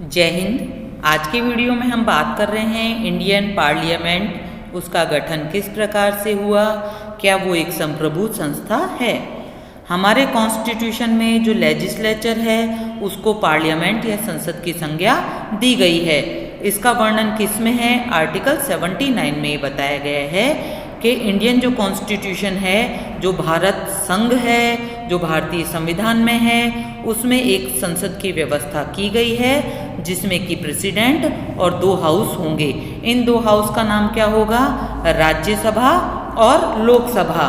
जय हिंद। आज के वीडियो में हम बात कर रहे हैं इंडियन पार्लियामेंट, उसका गठन किस प्रकार से हुआ, क्या वो एक संप्रभु संस्था है। हमारे कॉन्स्टिट्यूशन में जो लेजिस्लेचर है उसको पार्लियामेंट या संसद की संज्ञा दी गई है। इसका वर्णन किस में है? आर्टिकल 79 में बताया गया है कि इंडियन जो कॉन्स्टिट्यूशन है, जो भारत संघ है, जो भारतीय संविधान में है, उसमें एक संसद की व्यवस्था की गई है जिसमें कि प्रेसिडेंट और 2 हाउस होंगे। इन 2 हाउस का नाम क्या होगा? राज्यसभा और लोकसभा।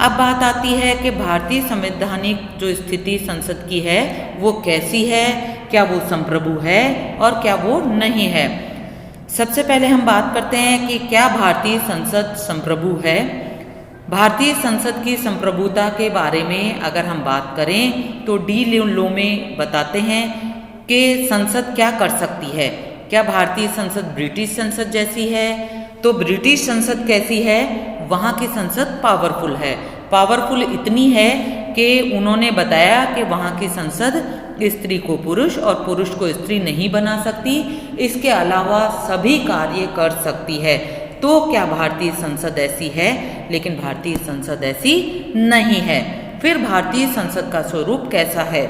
अब बात आती है कि भारतीय संवैधानिक जो स्थिति संसद की है वो कैसी है, क्या वो संप्रभु है और क्या वो नहीं है। सबसे पहले हम बात करते हैं कि क्या भारतीय संसद संप्रभु है। भारतीय संसद की संप्रभुता के बारे में अगर हम बात करें तो डी लो में बताते हैं कि संसद क्या कर सकती है। क्या भारतीय संसद ब्रिटिश संसद जैसी है? तो ब्रिटिश संसद कैसी है? वहाँ की संसद पावरफुल है। पावरफुल इतनी है कि उन्होंने बताया कि वहाँ की संसद स्त्री को पुरुष और पुरुष को स्त्री नहीं बना सकती, इसके अलावा सभी कार्य कर सकती है। तो क्या भारतीय संसद ऐसी है? लेकिन भारतीय संसद ऐसी नहीं है। फिर भारतीय संसद का स्वरूप कैसा है?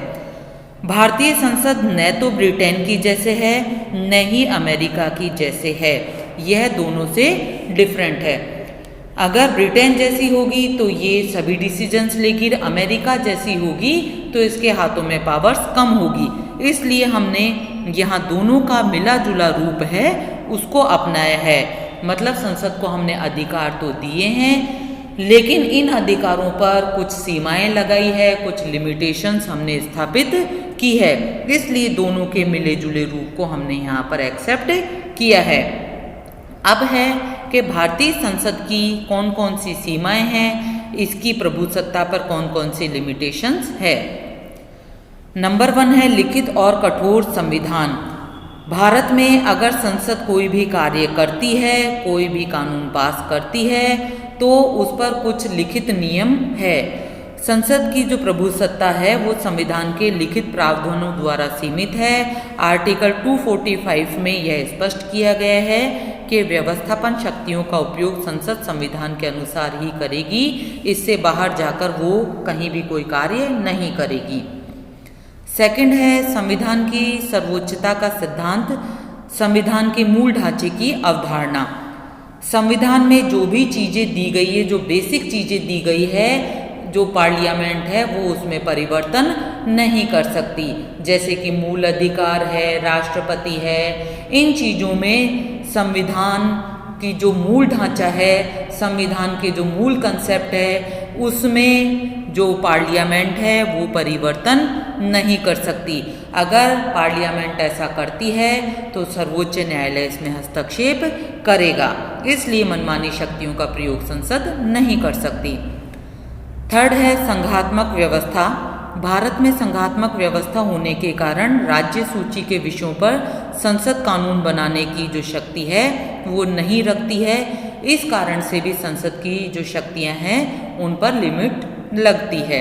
भारतीय संसद न तो ब्रिटेन की जैसे है न ही अमेरिका की जैसे है। यह दोनों से डिफरेंट है। अगर ब्रिटेन जैसी होगी तो ये सभी डिसीजंस लेगी, अमेरिका जैसी होगी तो इसके हाथों में पावर्स कम होगी। इसलिए हमने यहाँ दोनों का मिला जुला रूप है उसको अपनाया है। मतलब संसद को हमने अधिकार तो दिए हैं, लेकिन इन अधिकारों पर कुछ सीमाएं लगाई है, कुछ लिमिटेशंस हमने स्थापित की है। इसलिए दोनों के मिले जुले रूप को हमने यहाँ पर एक्सेप्ट किया है। अब है कि भारतीय संसद की कौन कौन सी सीमाएं हैं, इसकी प्रभुसत्ता पर कौन कौन सी लिमिटेशंस है। नंबर 1 है लिखित और कठोर संविधान। भारत में अगर संसद कोई भी कार्य करती है, कोई भी कानून पास करती है तो उस पर कुछ लिखित नियम है। संसद की जो प्रभुसत्ता है वो संविधान के लिखित प्रावधानों द्वारा सीमित है। आर्टिकल 245 में यह स्पष्ट किया गया है कि व्यवस्थापन शक्तियों का उपयोग संसद संविधान के अनुसार ही करेगी, इससे बाहर जाकर वो कहीं भी कोई कार्य नहीं करेगी। सेकंड है संविधान की सर्वोच्चता का सिद्धांत, संविधान के मूल ढांचे की अवधारणा। संविधान में जो भी चीज़ें दी गई है, जो बेसिक चीज़ें दी गई है, जो पार्लियामेंट है वो उसमें परिवर्तन नहीं कर सकती। जैसे कि मूल अधिकार है, राष्ट्रपति है, इन चीज़ों में संविधान की जो मूल ढांचा है, संविधान के जो मूल कंसेप्ट है, उसमें जो पार्लियामेंट है वो परिवर्तन नहीं कर सकती। अगर पार्लियामेंट ऐसा करती है तो सर्वोच्च न्यायालय इसमें हस्तक्षेप करेगा। इसलिए मनमानी शक्तियों का प्रयोग संसद नहीं कर सकती। थर्ड है संघात्मक व्यवस्था। भारत में संघात्मक व्यवस्था होने के कारण राज्य सूची के विषयों पर संसद कानून बनाने की जो शक्ति है वो नहीं रखती है। इस कारण से भी संसद की जो शक्तियां हैं उन पर लिमिट लगती है।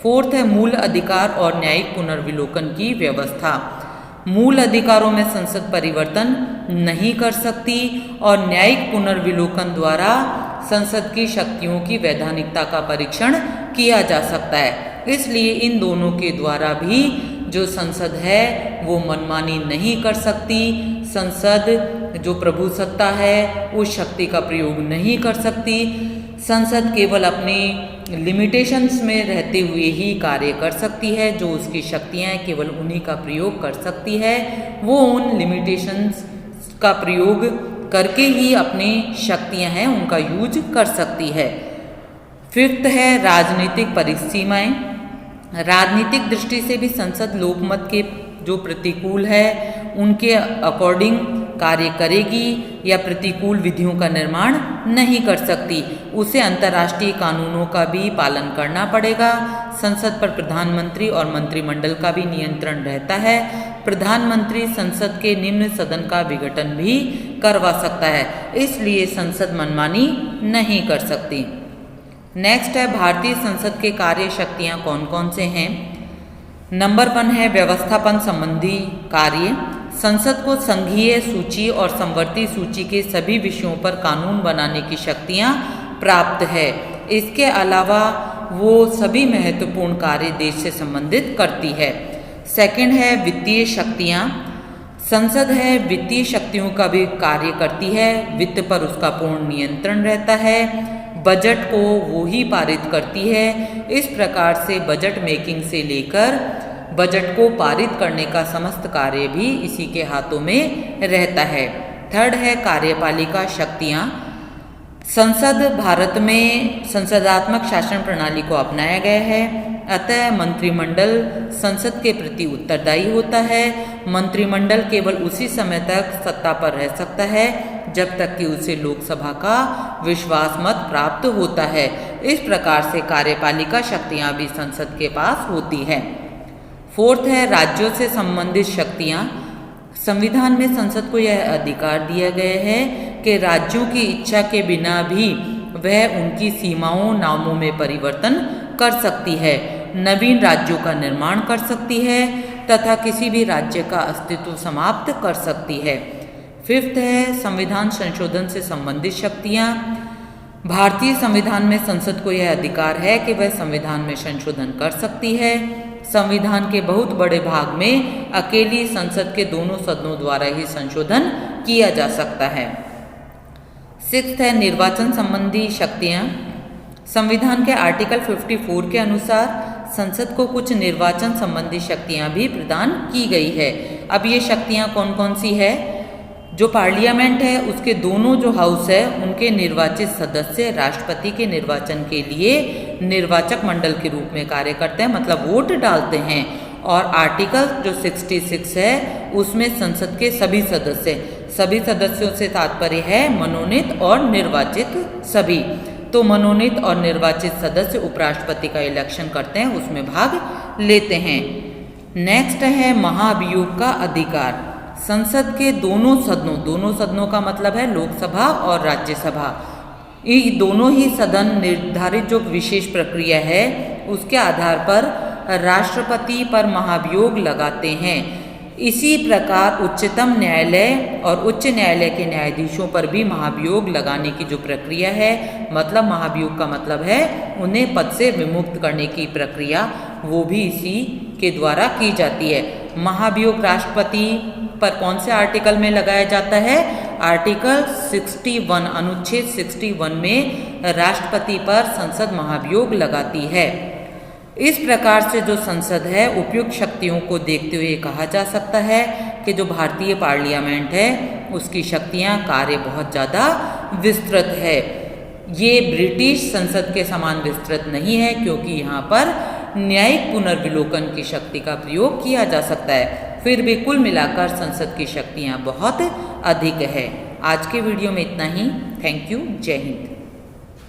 फोर्थ है मूल अधिकार और न्यायिक पुनर्विलोकन की व्यवस्था। मूल अधिकारों में संसद परिवर्तन नहीं कर सकती और न्यायिक पुनर्विलोकन द्वारा संसद की शक्तियों की वैधानिकता का परीक्षण किया जा सकता है। इसलिए इन दोनों के द्वारा भी जो संसद है वो मनमानी नहीं कर सकती। संसद जो प्रभुसत्ता है उस शक्ति का प्रयोग नहीं कर सकती। संसद केवल अपनी लिमिटेशंस में रहते हुए ही कार्य कर सकती है। जो उसकी शक्तियाँ हैं केवल उन्हीं का प्रयोग कर सकती है। वो उन लिमिटेशंस का प्रयोग करके ही अपनी शक्तियाँ हैं उनका यूज कर सकती है। फिफ्थ है राजनीतिक परिसीमाएं। राजनीतिक दृष्टि से भी संसद लोकमत के जो प्रतिकूल है उनके अकॉर्डिंग कार्य करेगी या प्रतिकूल विधियों का निर्माण नहीं कर सकती। उसे अंतर्राष्ट्रीय कानूनों का भी पालन करना पड़ेगा। संसद पर प्रधानमंत्री और मंत्रिमंडल का भी नियंत्रण रहता है। प्रधानमंत्री संसद के निम्न सदन का विघटन भी करवा सकता है। इसलिए संसद मनमानी नहीं कर सकती। नेक्स्ट है भारतीय संसद के कार्य शक्तियाँ कौन कौन से हैं। नंबर 1 है व्यवस्थापन संबंधी कार्य। संसद को संघीय सूची और समवर्ती सूची के सभी विषयों पर कानून बनाने की शक्तियां प्राप्त है। इसके अलावा वो सभी महत्वपूर्ण कार्य देश से संबंधित करती है। सेकंड है वित्तीय शक्तियां। संसद है वित्तीय शक्तियों का भी कार्य करती है। वित्त पर उसका पूर्ण नियंत्रण रहता है। बजट को वो ही पारित करती है। इस प्रकार से बजट मेकिंग से लेकर बजट को पारित करने का समस्त कार्य भी इसी के हाथों में रहता है। थर्ड है कार्यपालिका शक्तियां। संसद भारत में संसदात्मक शासन प्रणाली को अपनाया गया है, अतः मंत्रिमंडल संसद के प्रति उत्तरदायी होता है। मंत्रिमंडल केवल उसी समय तक सत्ता पर रह सकता है जब तक कि उसे लोकसभा का विश्वास मत प्राप्त होता है। इस प्रकार से कार्यपालिका शक्तियां भी संसद के पास होती है। फोर्थ है राज्यों से संबंधित शक्तियां। संविधान में संसद को यह अधिकार दिया गया है कि राज्यों की इच्छा के बिना भी वह उनकी सीमाओं नामों में परिवर्तन कर सकती है, नवीन राज्यों का निर्माण कर सकती है तथा किसी भी राज्य का अस्तित्व समाप्त कर सकती है। फिफ्थ है संविधान संशोधन से संबंधित शक्तियां। भारतीय संविधान में संसद को यह अधिकार है कि वह संविधान में संशोधन कर सकती है। संविधान के बहुत बड़े भाग में अकेली संसद के दोनों सदनों द्वारा ही संशोधन किया जा सकता है। सिक्स्थ है निर्वाचन संबंधी शक्तियां। संविधान के आर्टिकल 54 के अनुसार संसद को कुछ निर्वाचन संबंधी शक्तियां भी प्रदान की गई है। अब ये शक्तियां कौन कौन सी है? जो पार्लियामेंट है उसके दोनों जो हाउस है उनके निर्वाचित सदस्य राष्ट्रपति के निर्वाचन के लिए निर्वाचक मंडल के रूप में कार्य करते हैं, मतलब वोट डालते हैं। और आर्टिकल जो 66 है उसमें संसद के सभी सदस्यों से तात्पर्य है मनोनीत और निर्वाचित सभी। तो मनोनीत और निर्वाचित सदस्य उपराष्ट्रपति का इलेक्शन करते हैं, उसमें भाग लेते हैं। नेक्स्ट है महाभियोग का अधिकार। संसद के दोनों सदनों का मतलब है लोकसभा और राज्यसभा, ये दोनों ही सदन निर्धारित जो विशेष प्रक्रिया है उसके आधार पर राष्ट्रपति पर महाभियोग लगाते हैं। इसी प्रकार उच्चतम न्यायालय और उच्च न्यायालय के न्यायाधीशों पर भी महाभियोग लगाने की जो प्रक्रिया है, मतलब महाभियोग का मतलब है उन्हें पद से विमुक्त करने की प्रक्रिया, वो भी इसी के द्वारा की जाती है। महाभियोग राष्ट्रपति पर कौन से आर्टिकल में लगाया जाता है? आर्टिकल 61 अनुच्छेद 61 में राष्ट्रपति पर संसद महाभियोग लगाती है। इस प्रकार से जो संसद है उपयुक्त शक्तियों को देखते हुए कहा जा सकता है कि जो भारतीय पार्लियामेंट है उसकी शक्तियां कार्य बहुत ज़्यादा विस्तृत है। ये ब्रिटिश संसद के समान विस्तृत नहीं है क्योंकि यहाँ पर न्यायिक पुनर्विलोकन की शक्ति का प्रयोग किया जा सकता है। फिर भी कुल मिलाकर संसद की शक्तियाँ बहुत अधिक है। आज के वीडियो में इतना ही। Thank you. जय हिंद।